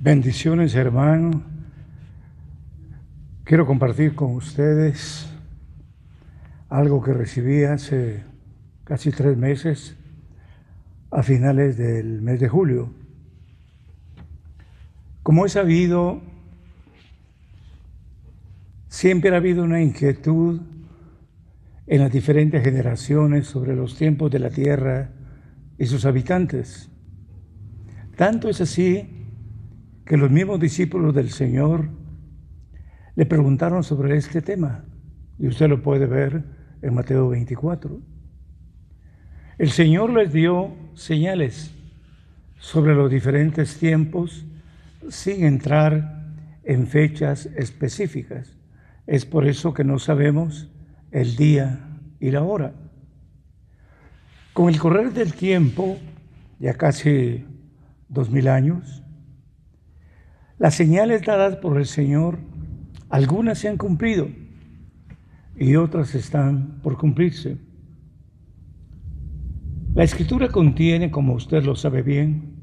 Bendiciones, hermano. Quiero compartir con ustedes algo que recibí hace casi 3 meses, a finales del mes de julio. Como he sabido, siempre ha habido una inquietud en las diferentes generaciones sobre los tiempos de la tierra y sus habitantes. Tanto es así que los mismos discípulos del Señor le preguntaron sobre este tema, y usted lo puede ver en Mateo 24. El Señor les dio señales sobre los diferentes tiempos sin entrar en fechas específicas. Es por eso que no sabemos el día y la hora. Con el correr del tiempo, ya casi 2000 años, las señales dadas por el Señor, algunas se han cumplido y otras están por cumplirse. La Escritura contiene, como usted lo sabe bien,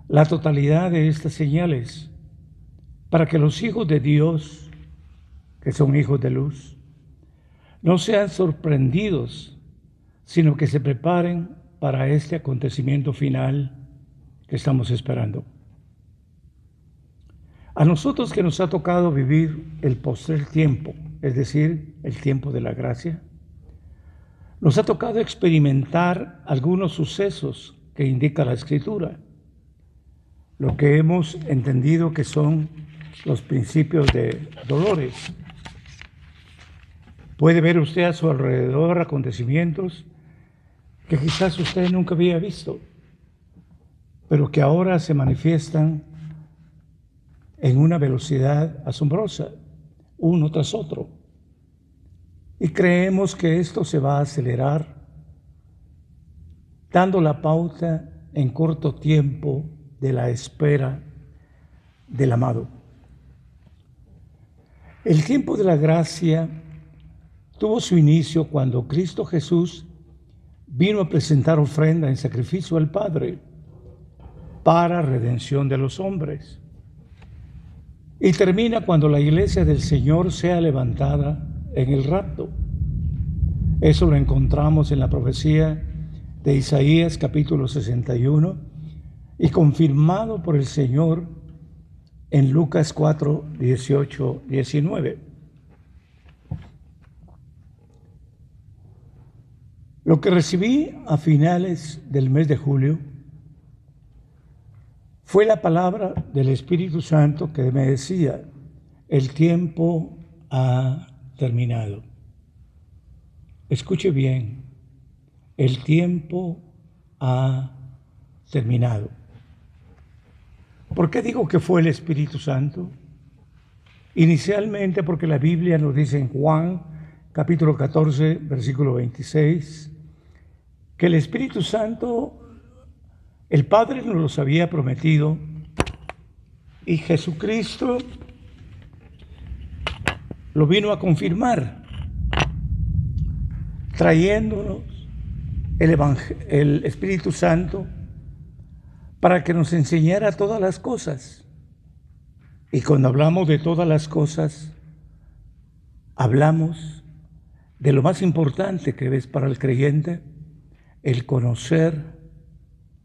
la totalidad de estas señales para que los hijos de Dios, que son hijos de luz, no sean sorprendidos, sino que se preparen para este acontecimiento final que estamos esperando. A nosotros que nos ha tocado vivir el postrer tiempo, es decir, el tiempo de la gracia, nos ha tocado experimentar algunos sucesos que indica la Escritura, lo que hemos entendido que son los principios de dolores. Puede ver usted a su alrededor acontecimientos que quizás usted nunca había visto, pero que ahora se manifiestan en una velocidad asombrosa, uno tras otro. Y creemos que esto se va a acelerar, dando la pauta en corto tiempo de la espera del amado. El tiempo de la gracia tuvo su inicio cuando Cristo Jesús vino a presentar ofrenda en sacrificio al Padre para redención de los hombres. Y termina cuando la iglesia del Señor sea levantada en el rapto. Eso lo encontramos en la profecía de Isaías capítulo 61 y confirmado por el Señor en Lucas 4, 18, 19. Lo que recibí a finales del mes de julio fue la palabra del Espíritu Santo que me decía: el tiempo ha terminado. Escuche bien, el tiempo ha terminado. ¿Por qué digo que fue el Espíritu Santo? Inicialmente porque la Biblia nos dice en Juan capítulo 14, versículo 26, que el Espíritu Santo, el Padre nos los había prometido y Jesucristo lo vino a confirmar, trayéndonos el Espíritu Santo para que nos enseñara todas las cosas. Y cuando hablamos de todas las cosas, hablamos de lo más importante que es para el creyente, el conocer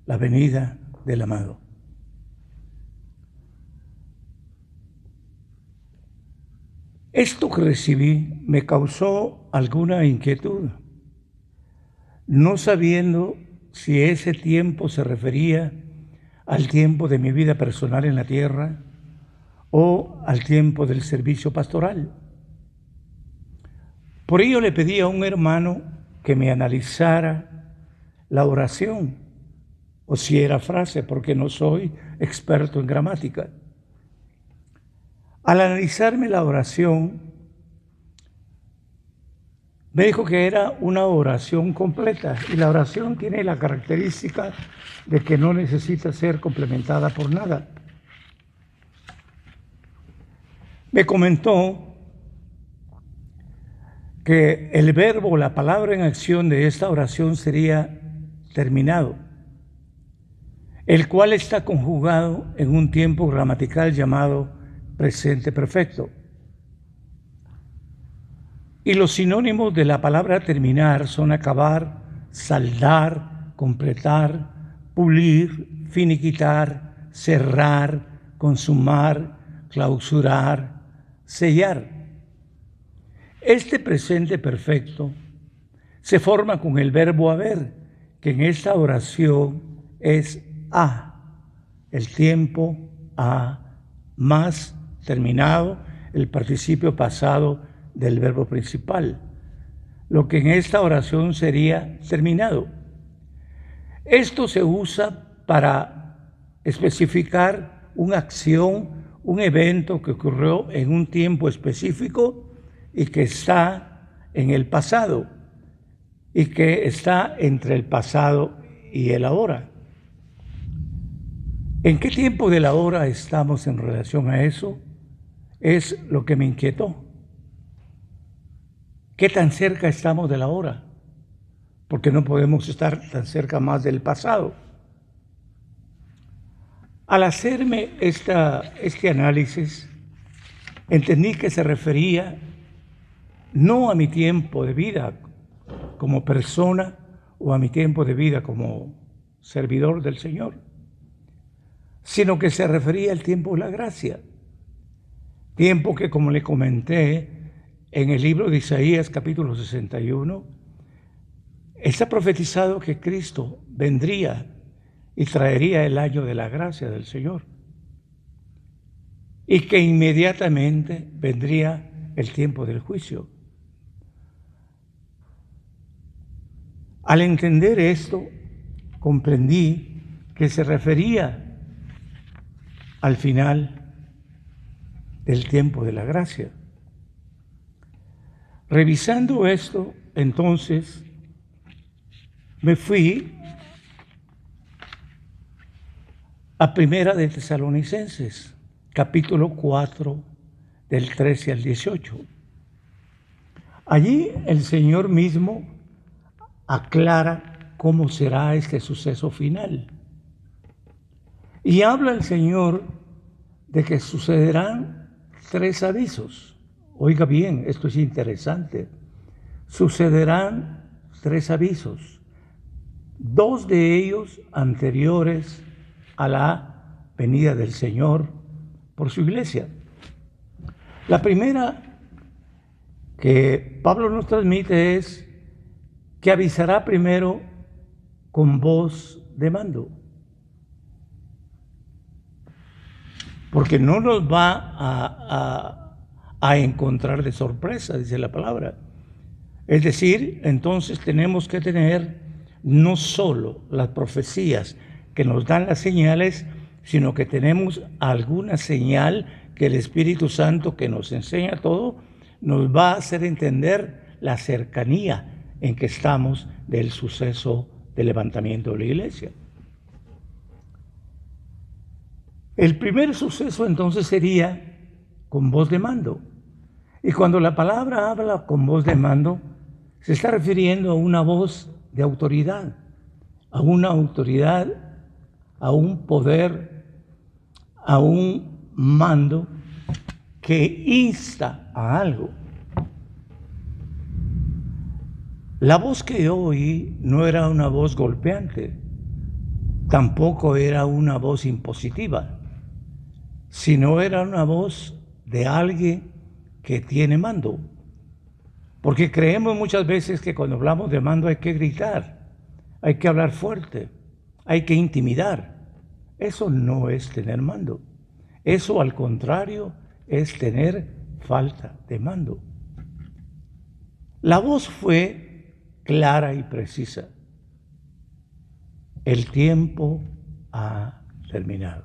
la venida del amado. Esto que recibí me causó alguna inquietud, no sabiendo si ese tiempo se refería al tiempo de mi vida personal en la tierra o al tiempo del servicio pastoral. Por ello le pedí a un hermano que me analizara la oración, o si era frase, porque no soy experto en gramática. Al analizarme la oración, me dijo que era una oración completa, y la oración tiene la característica de que no necesita ser complementada por nada. Me comentó que el verbo, la palabra en acción de esta oración sería terminado. el cual está conjugado en un tiempo gramatical llamado presente perfecto. Y los sinónimos de la palabra terminar son acabar, saldar, completar, pulir, finiquitar, cerrar, consumar, clausurar, sellar. Este presente perfecto se forma con el verbo haber, que en esta oración es ha, el tiempo ha, más terminado el participio pasado del verbo principal, lo que en esta oración sería terminado. Esto se usa para especificar una acción, un evento que ocurrió en un tiempo específico y que está en el pasado y que está entre el pasado y el ahora. ¿En qué tiempo de la hora estamos en relación a eso? Es lo que me inquietó. ¿Qué tan cerca estamos de la hora? Porque no podemos estar tan cerca más del pasado. Al hacerme este análisis, entendí que se refería no a mi tiempo de vida como persona o a mi tiempo de vida como servidor del Señor, sino que se refería al tiempo de la gracia. Tiempo que, como le comenté, en el libro de Isaías, capítulo 61, está profetizado que Cristo vendría y traería el año de la gracia del Señor. Y que inmediatamente vendría el tiempo del juicio. Al entender esto, comprendí que se refería al final del tiempo de la gracia. Revisando esto, entonces, me fui a Primera de Tesalonicenses, capítulo 4, del 13 al 18. Allí el Señor mismo aclara cómo será este suceso final. Y habla el Señor de que sucederán 3 avisos. Oiga bien, esto es interesante. Sucederán 3 avisos. 2 de ellos anteriores a la venida del Señor por su iglesia. La primera que Pablo nos transmite es que avisará primero con voz de mando. Porque no nos va a encontrar de sorpresa, dice la palabra. Es decir, entonces tenemos que tener no solo las profecías que nos dan las señales, sino que tenemos alguna señal que el Espíritu Santo, que nos enseña todo, nos va a hacer entender la cercanía en que estamos del suceso del levantamiento de la iglesia. El primer suceso entonces sería con voz de mando. Y cuando la palabra habla con voz de mando, se está refiriendo a una voz de autoridad, a una autoridad, a un poder, a un mando que insta a algo. La voz que oí no era una voz golpeante, tampoco era una voz impositiva, sino era una voz de alguien que tiene mando. Porque creemos muchas veces que cuando hablamos de mando hay que gritar, hay que hablar fuerte, hay que intimidar. Eso no es tener mando. Eso, al contrario, es tener falta de mando. La voz fue clara y precisa. El tiempo ha terminado.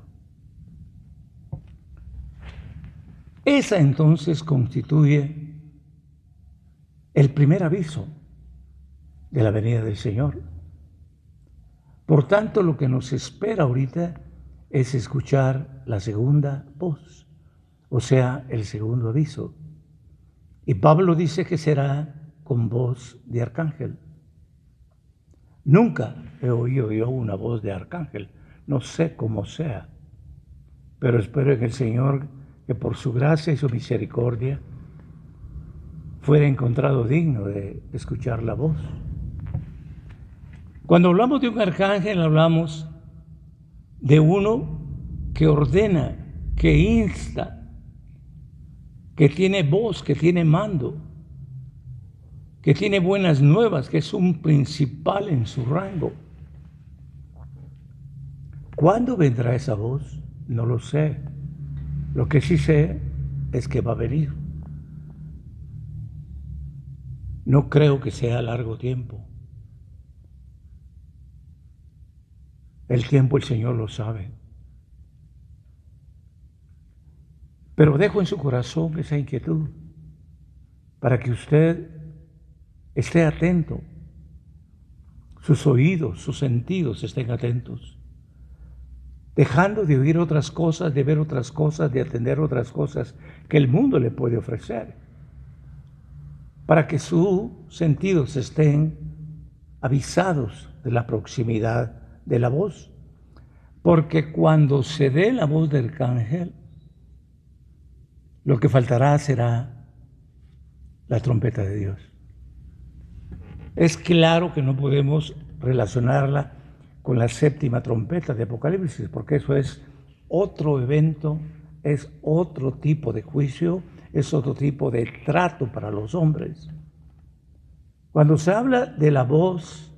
Esa entonces constituye el primer aviso de la venida del Señor. Por tanto, lo que nos espera ahorita es escuchar la segunda voz, o sea, el segundo aviso. Y Pablo dice que será con voz de arcángel. Nunca he oído yo una voz de arcángel. no sé cómo sea, pero espero en el Señor que por su gracia y su misericordia fuera encontrado digno de escuchar la voz. Cuando hablamos de un arcángel, hablamos de uno que ordena, que insta, que tiene voz, que tiene mando, que tiene buenas nuevas, que es un principal en su rango. ¿Cuándo vendrá esa voz? No lo sé. Lo que sí sé es que va a venir. No creo que sea a largo tiempo. El tiempo el Señor lo sabe. Pero dejo en su corazón esa inquietud para que usted esté atento, sus oídos, sus sentidos estén atentos, dejando de oír otras cosas, de ver otras cosas, de atender otras cosas que el mundo le puede ofrecer, para que sus sentidos estén avisados de la proximidad de la voz. Porque cuando se dé la voz del arcángel, lo que faltará será la trompeta de Dios. Es claro que no podemos relacionarla con la séptima trompeta de Apocalipsis, porque eso es otro evento, es otro tipo de juicio, es otro tipo de trato para los hombres. Cuando se habla de la voz,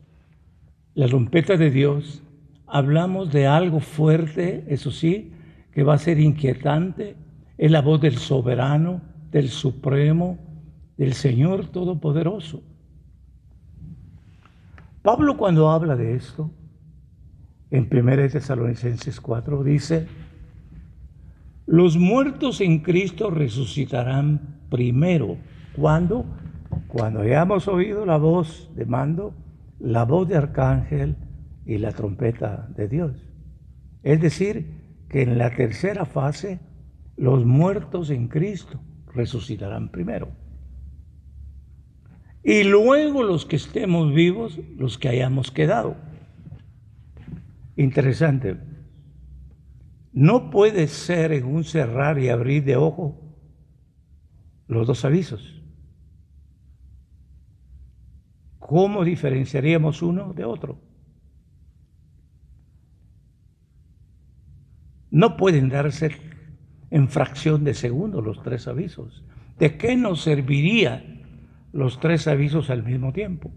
la trompeta de Dios, hablamos de algo fuerte, eso sí, que va a ser inquietante. Es la voz del soberano, del supremo, del Señor Todopoderoso. Pablo, cuando habla de esto, en 1 Tesalonicenses 4, dice: los muertos en Cristo resucitarán primero. ¿Cuándo? Cuando hayamos oído la voz de mando, la voz de arcángel y la trompeta de Dios. Es decir, que en la tercera fase, los muertos en Cristo resucitarán primero. Y luego los que estemos vivos, los que hayamos quedado. Interesante. No puede ser en un cerrar y abrir de ojo los dos avisos. ¿Cómo diferenciaríamos uno de otro? No pueden darse en fracción de segundo los tres avisos. ¿De qué nos serviría los tres avisos al mismo tiempo?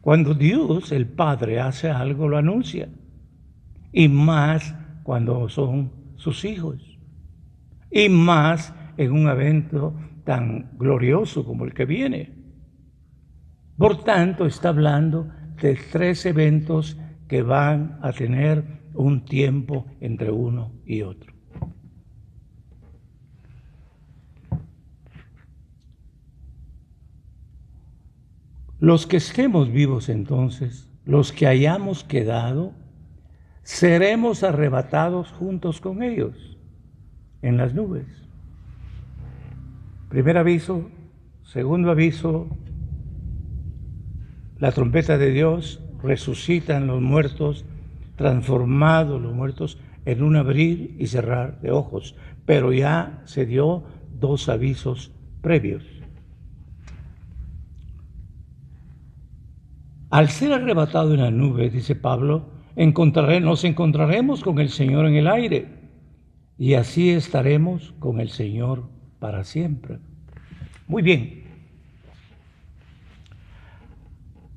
Cuando Dios, el Padre, hace algo, lo anuncia. Y más cuando son sus hijos. Y más en un evento tan glorioso como el que viene. Por tanto, está hablando de tres eventos que van a tener un tiempo entre uno y otro. Los que estemos vivos entonces, los que hayamos quedado, seremos arrebatados juntos con ellos en las nubes. Primer aviso, segundo aviso, la trompeta de Dios, resucitan los muertos, transformados los muertos en un abrir y cerrar de ojos. Pero ya se dio dos avisos previos. Al ser arrebatado en la nube, dice Pablo, nos encontraremos con el Señor en el aire, y así estaremos con el Señor para siempre. Muy bien.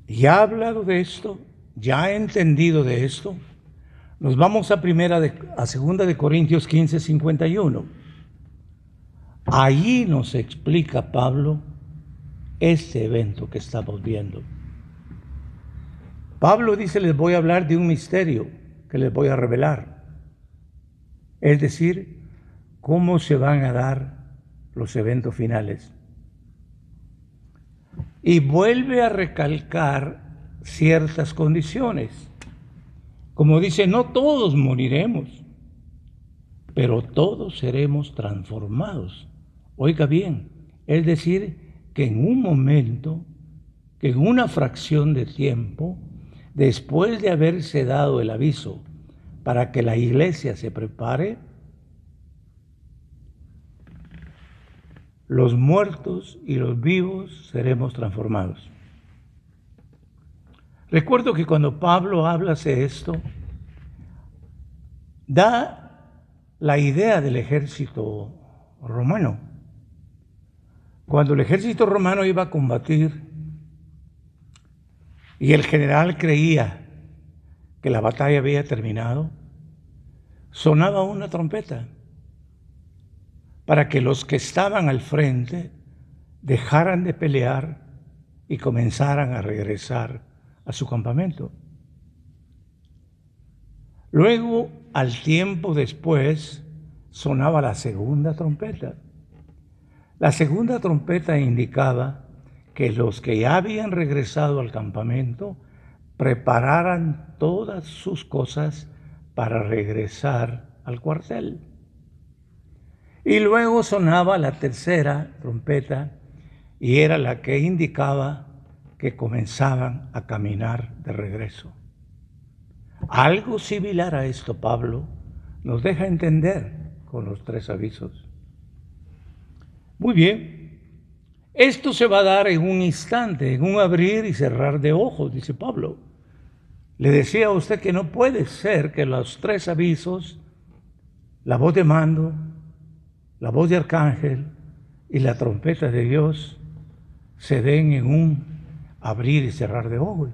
Ya he hablado de esto, ya he entendido de esto. Nos vamos a 2 de Corintios 15, 51. Allí nos explica Pablo este evento que estamos viendo. Pablo dice: les voy a hablar de un misterio que les voy a revelar. Es decir, cómo se van a dar los eventos finales. Y vuelve a recalcar ciertas condiciones. Como dice, no todos moriremos, pero todos seremos transformados. Oiga bien, es decir, que en un momento, que en una fracción de tiempo, después de haberse dado el aviso para que la iglesia se prepare, los muertos y los vivos seremos transformados. Recuerdo que cuando Pablo habla de esto, da la idea del ejército romano. Cuando el ejército romano iba a combatir y el general creía que la batalla había terminado, sonaba una trompeta para que los que estaban al frente dejaran de pelear y comenzaran a regresar a su campamento. Luego, al tiempo después, sonaba la segunda trompeta. La segunda trompeta indicaba que los que ya habían regresado al campamento prepararan todas sus cosas para regresar al cuartel. Y luego sonaba la tercera trompeta y era la que indicaba que comenzaban a caminar de regreso. Algo similar a esto Pablo nos deja entender con los 3 avisos. Muy bien, esto se va a dar en un instante, en un abrir y cerrar de ojos, dice Pablo. Le decía a usted que no puede ser que los 3 avisos, la voz de mando, la voz de arcángel y la trompeta de Dios se den en un abrir y cerrar de ojos.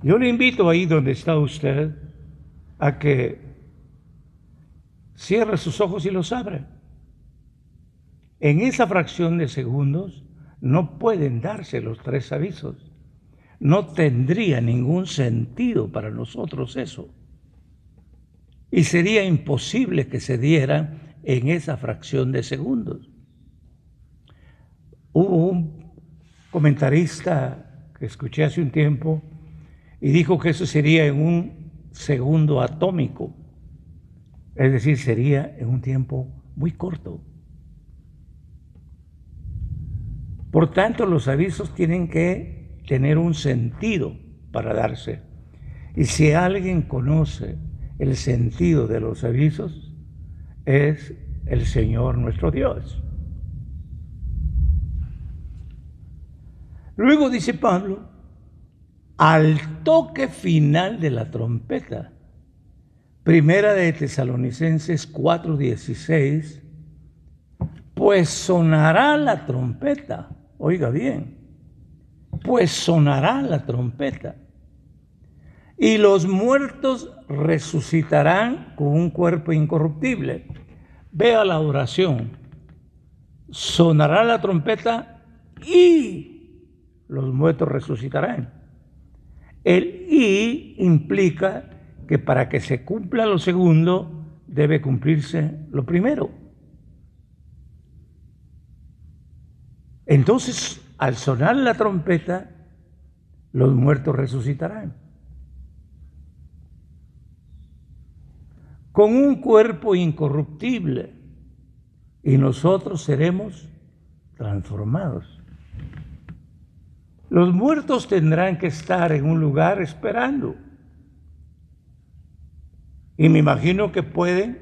Yo le invito ahí donde está usted a que cierre sus ojos y los abra. En esa fracción de segundos no pueden darse los 3 avisos. No tendría ningún sentido para nosotros eso. Y sería imposible que se diera en esa fracción de segundos. Hubo un comentarista que escuché hace un tiempo y dijo que eso sería en un segundo atómico, es decir, sería en un tiempo muy corto. Por tanto, los avisos tienen que tener un sentido para darse. Y si alguien conoce el sentido de los avisos, es el Señor nuestro Dios. Luego dice Pablo, al toque final de la trompeta, Primera de Tesalonicenses 4:16, pues sonará la trompeta, oiga bien, pues sonará la trompeta, y los muertos resucitarán con un cuerpo incorruptible. Vea la oración, sonará la trompeta y los muertos resucitarán. El y implica que para que se cumpla lo segundo, debe cumplirse lo primero. Entonces, al sonar la trompeta, los muertos resucitarán. Con un cuerpo incorruptible, y nosotros seremos transformados. Los muertos tendrán que estar en un lugar esperando. Y me imagino que pueden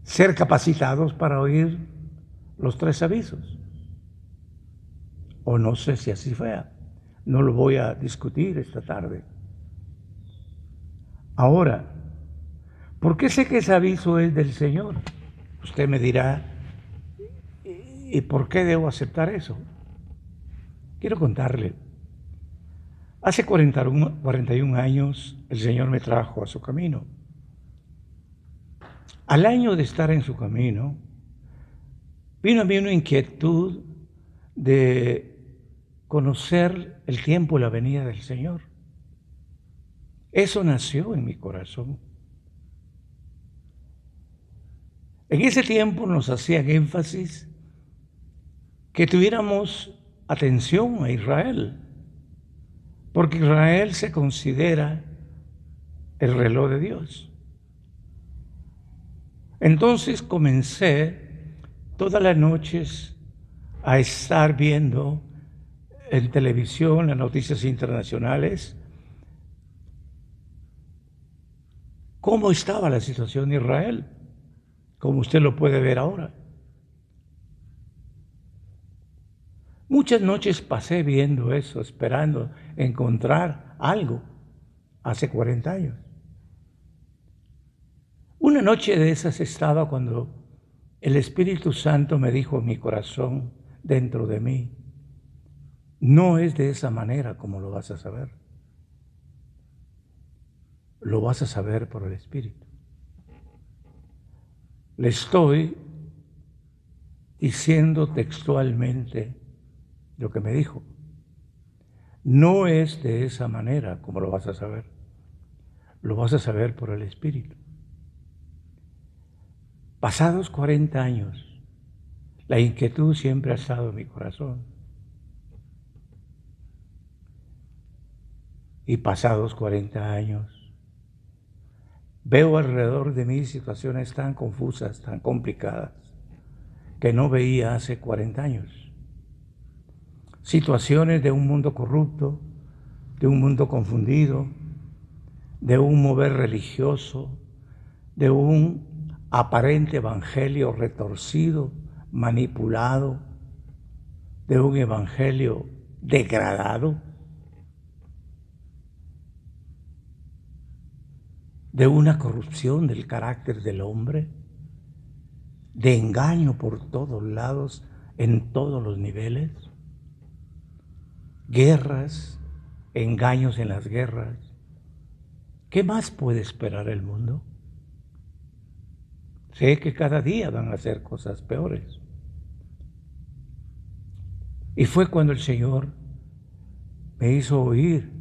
ser capacitados para oír los 3 avisos. O no sé si así sea. No lo voy a discutir esta tarde. Ahora, ¿por qué sé que ese aviso es del Señor? Usted me dirá, ¿y por qué debo aceptar eso? Quiero contarle. Hace 41 años el Señor me trajo a su camino. Al año de estar en su camino, vino a mí una inquietud de conocer el tiempo y la venida del Señor. Eso nació en mi corazón. En ese tiempo nos hacían énfasis que tuviéramos atención a Israel, porque Israel se considera el reloj de Dios. Entonces comencé todas las noches a estar viendo en televisión, las noticias internacionales, cómo estaba la situación en Israel, como usted lo puede ver ahora. Muchas noches pasé viendo eso, esperando encontrar algo, hace 40 años. Una noche de esas estaba cuando el Espíritu Santo me dijo en mi corazón, dentro de mí, no es de esa manera como lo vas a saber. Lo vas a saber por el Espíritu. Le estoy diciendo textualmente lo que me dijo. No es de esa manera como lo vas a saber. Lo vas a saber por el Espíritu. Pasados 40 años, la inquietud siempre ha estado en mi corazón. Y pasados 40 años, veo alrededor de mí situaciones tan confusas, tan complicadas, que no veía hace 40 años. Situaciones de un mundo corrupto, de un mundo confundido, de un mover religioso, de un aparente evangelio retorcido, manipulado, de un evangelio degradado, de una corrupción del carácter del hombre, de engaño por todos lados, en todos los niveles, guerras, engaños en las guerras. ¿Qué más puede esperar el mundo? Sé que cada día van a hacer cosas peores. Y fue cuando el Señor me hizo oír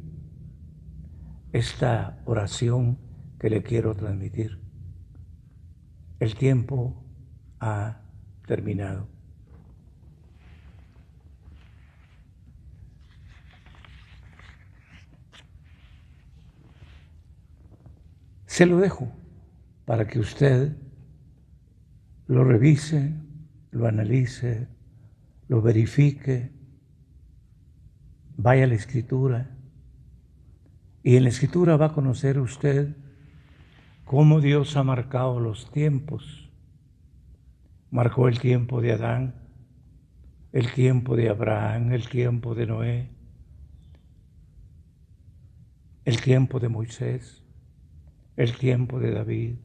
esta oración que le quiero transmitir. El tiempo ha terminado. Se lo dejo para que usted lo revise, lo analice, lo verifique, vaya a la Escritura, y en la Escritura va a conocer usted cómo Dios ha marcado los tiempos. Marcó el tiempo de Adán, el tiempo de Abraham, el tiempo de Noé, el tiempo de Moisés, el tiempo de David,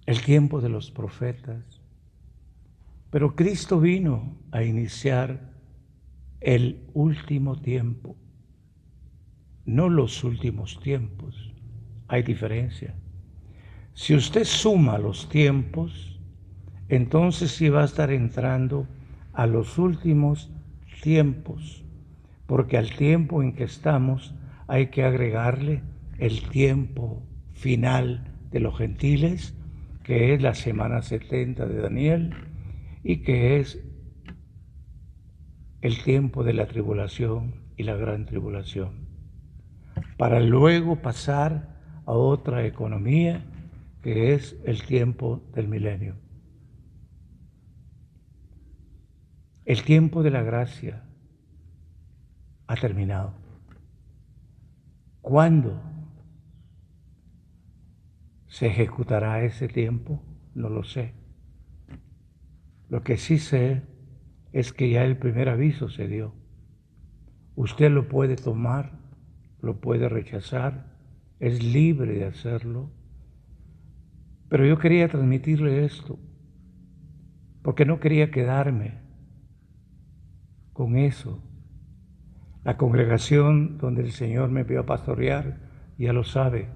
el tiempo de los profetas. Pero Cristo vino a iniciar el último tiempo, no los últimos tiempos. Hay diferencia. Si usted suma los tiempos, entonces sí va a estar entrando a los últimos tiempos, porque al tiempo en que estamos hay que agregarle el tiempo final de los gentiles, que es la semana 70 de Daniel, y que es el tiempo de la tribulación y la gran tribulación, para luego pasar a otra economía, que es el tiempo del milenio. El tiempo de la gracia ha terminado. ¿Cuándo se ejecutará ese tiempo? No lo sé. Lo que sí sé es que ya el primer aviso se dio. Usted lo puede tomar, lo puede rechazar, es libre de hacerlo. Pero yo quería transmitirle esto, porque no quería quedarme con eso. La congregación donde el Señor me envió a pastorear ya lo sabe.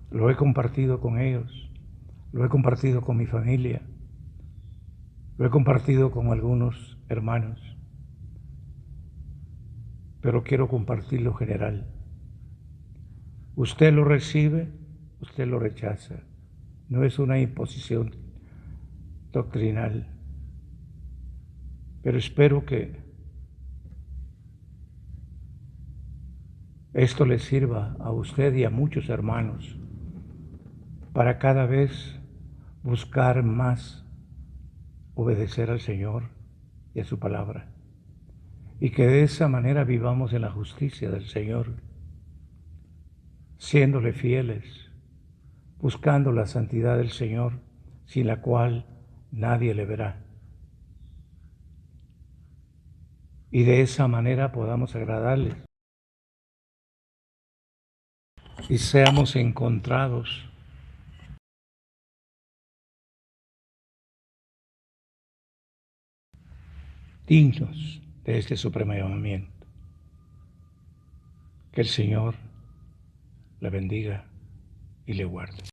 Lo he compartido con ellos, lo he compartido con mi familia, lo he compartido con algunos hermanos, pero quiero compartir lo general. Usted lo recibe, usted lo rechaza. No es una imposición doctrinal, pero espero que esto le sirva a usted y a muchos hermanos para cada vez buscar más obedecer al Señor y a su palabra. y que de esa manera vivamos en la justicia del Señor, siéndole fieles, buscando la santidad del Señor, sin la cual nadie le verá. Y de esa manera podamos agradarle y seamos encontrados dignos de este supremo llamamiento. Que el Señor le bendiga y le guarde.